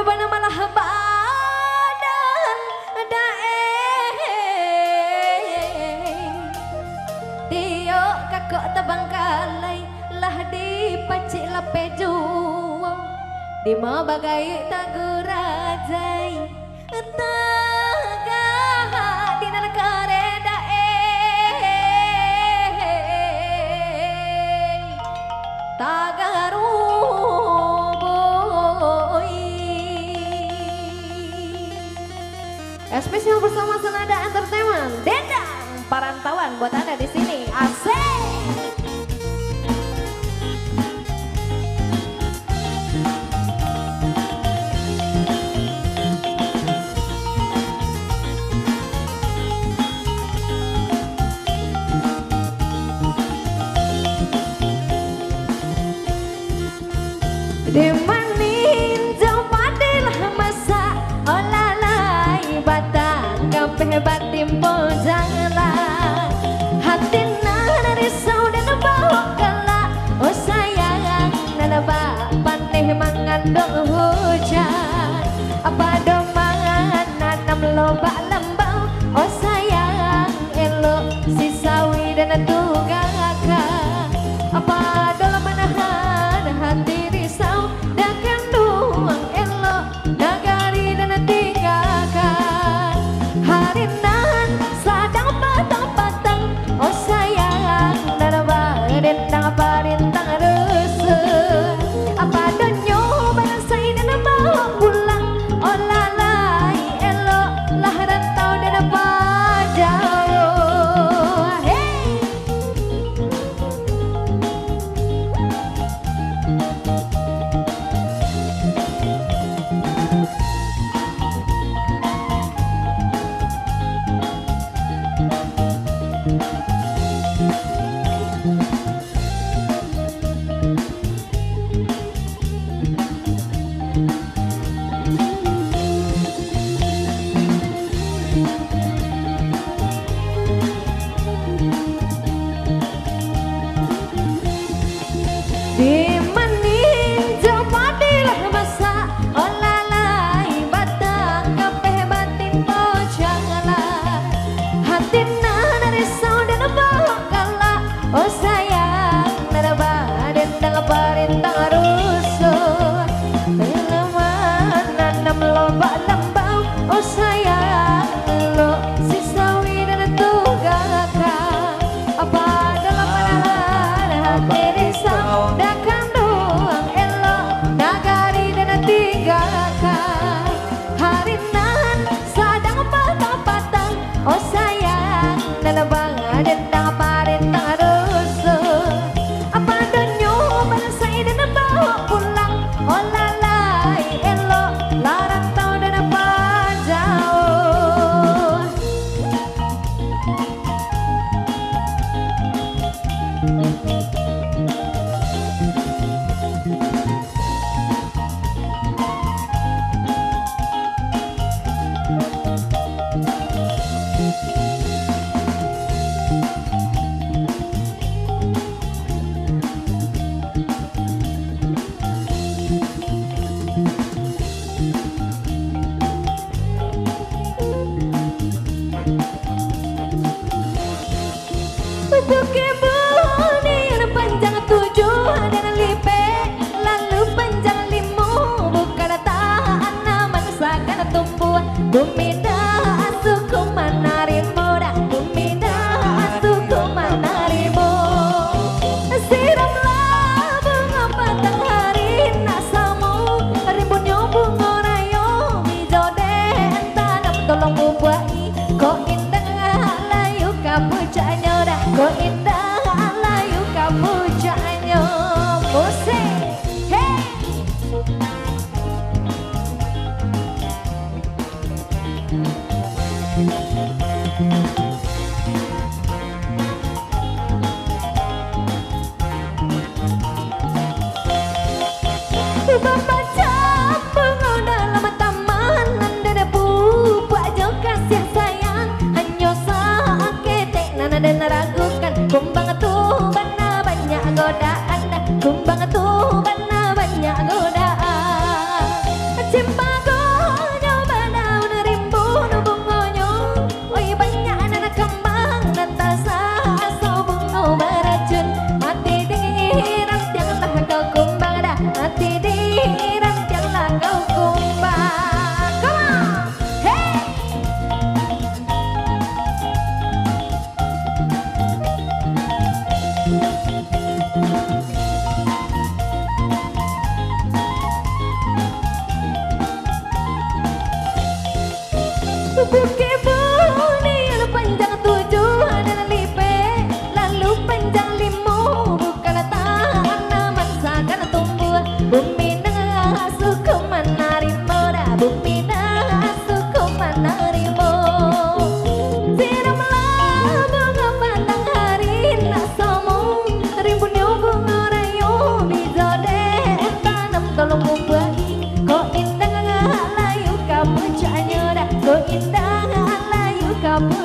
bana malah badan Tio kakok tabang kalai lah di pacik lape juang di mau bagai tagurajai tagah di negara Tagaruboi. Spesial bersama Senada Entertainment, Dendang Parantauan buat Anda di sini. Asik. Dimanin jauh masa olalai batang kape batim pojanglah hati nana risau dan Bukit buni lalu panjang 7 adalah lipe, lalu panjang 5 bukan tanaman seakan tumbuh. Bumi nengah suku menarimo, bumi nengah suku menarimo. Siramlah bunga matang hari nak somong, rimbunnya bunga rayu bijode tanam tolong membuahi. Kok indah layu kamu canyora, kok indah layu kamu